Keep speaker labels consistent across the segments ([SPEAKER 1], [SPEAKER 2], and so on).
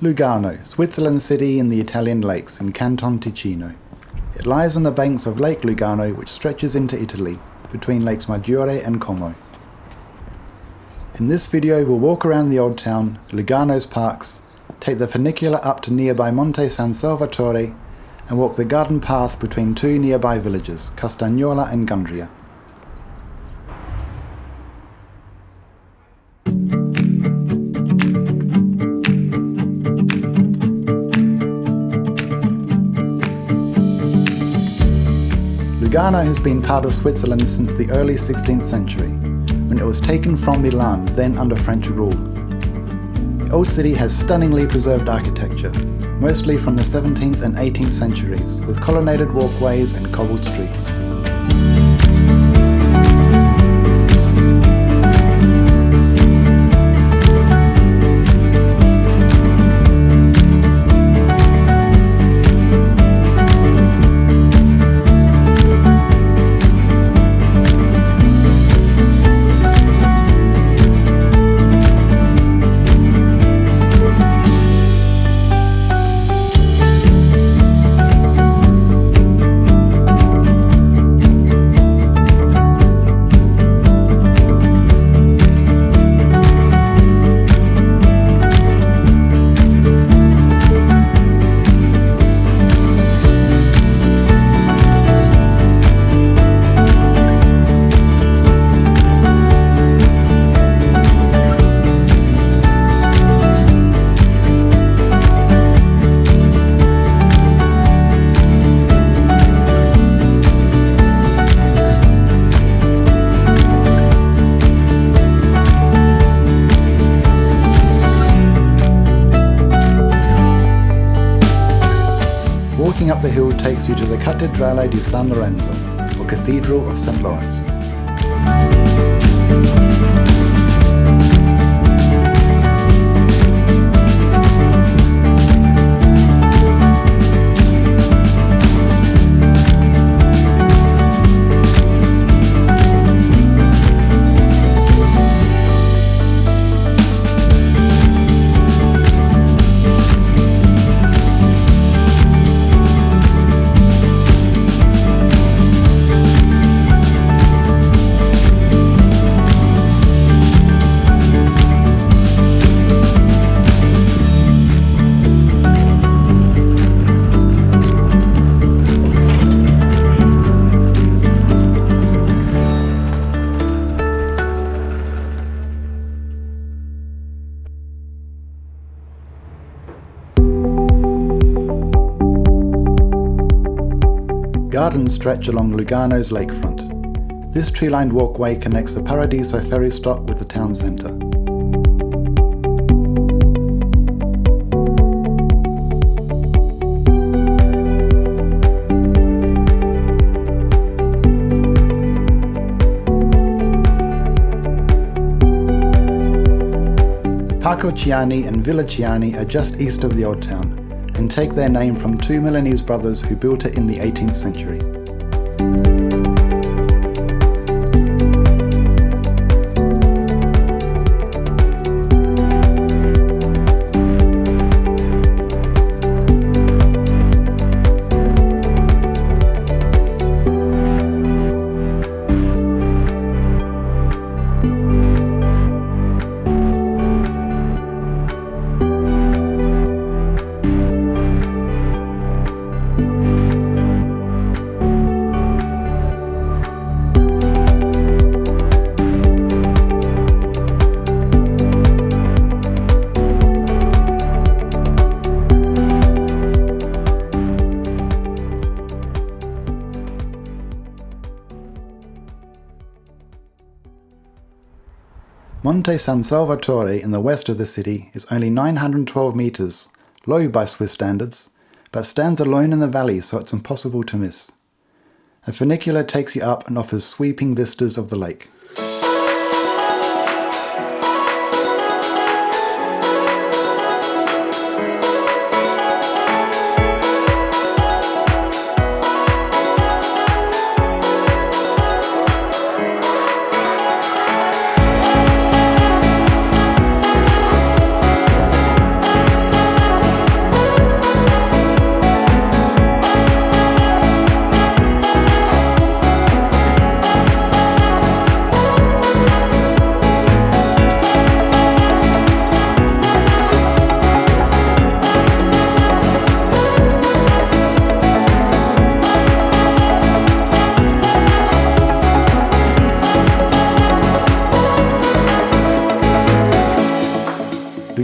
[SPEAKER 1] Lugano, Switzerland city in the Italian lakes in Canton Ticino. It lies on the banks of Lake Lugano, which stretches into Italy, between lakes Maggiore and Como. In this video we'll walk around the old town, Lugano's parks, take the funicular up to nearby Monte San Salvatore, and walk the garden path between two nearby villages, Castagnola and Gandria. Lugano has been part of Switzerland since the early 16th century, when it was taken from Milan, then under French rule. The old city has stunningly preserved architecture, mostly from the 17th and 18th centuries, with colonnaded walkways and cobbled streets. Walking up the hill takes you to the Cattedrale di San Lorenzo, or Cathedral of Saint Lawrence. Gardens stretch along Lugano's lakefront. This tree-lined walkway connects the Paradiso ferry stop with the town centre. Parco Ciani and Villa Ciani are just east of the old town, and take their name from two Milanese brothers who built it in the 18th century. Monte San Salvatore in the west of the city is only 912 metres, low by Swiss standards, but stands alone in the valley so it's impossible to miss. A funicular takes you up and offers sweeping vistas of the lake.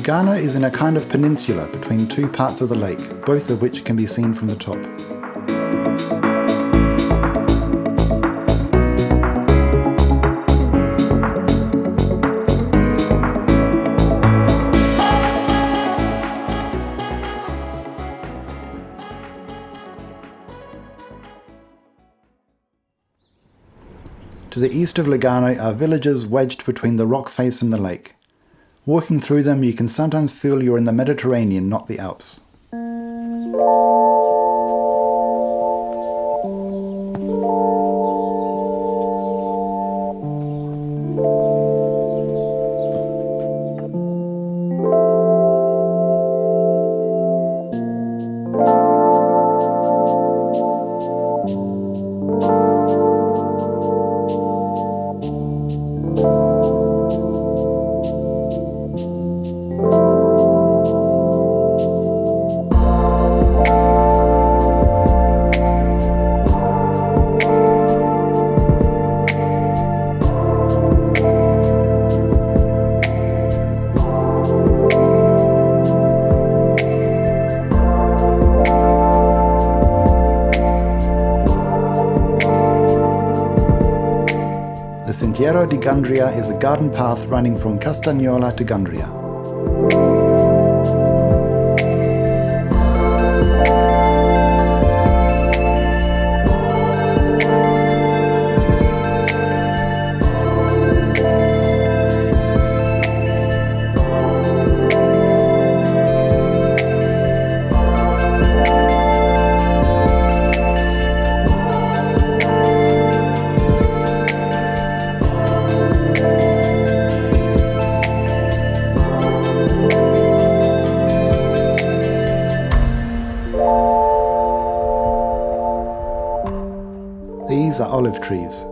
[SPEAKER 1] Lugano is in a kind of peninsula between two parts of the lake, both of which can be seen from the top. To the east of Lugano are villages wedged between the rock face and the lake. Walking through them, you can sometimes feel you're in the Mediterranean, not the Alps. The Sentiero di Gandria is a garden path running from Castagnola to Gandria. These are olive trees.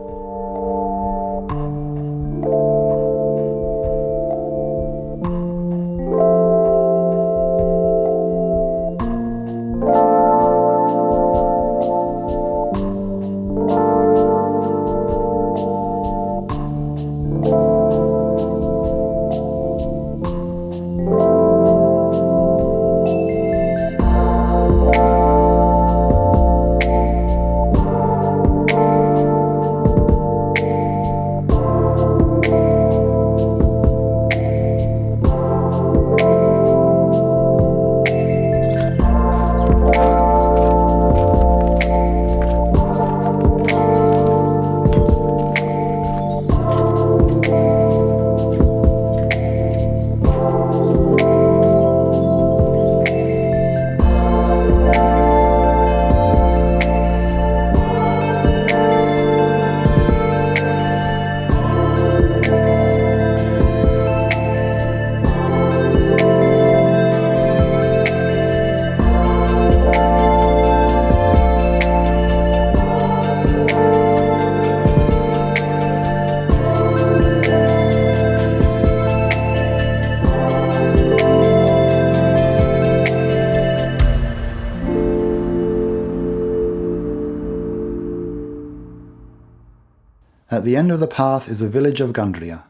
[SPEAKER 1] At the end of the path is a village of Gandria.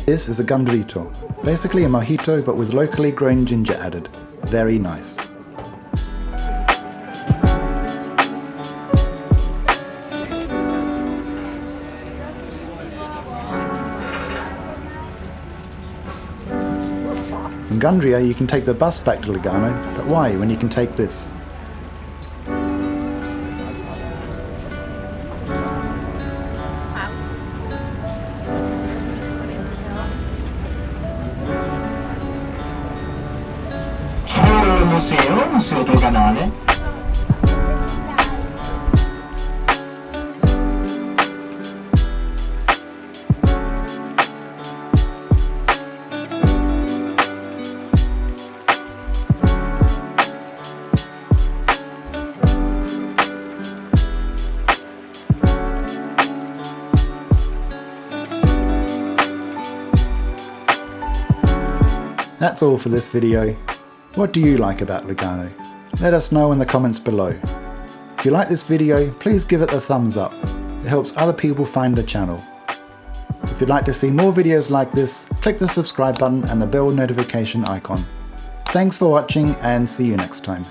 [SPEAKER 1] This is a gandrito, basically a mojito but with locally grown ginger added. Very nice. From Gandia you can take the bus back to Lugano, but why when you can take this?
[SPEAKER 2] Museo doganale.
[SPEAKER 1] That's all for this video. What do you like about Lugano? Let us know in the comments below. If you like this video, please give it a thumbs up. It helps other people find the channel. If you'd like to see more videos like this, click the subscribe button and the bell notification icon. Thanks for watching and see you next time.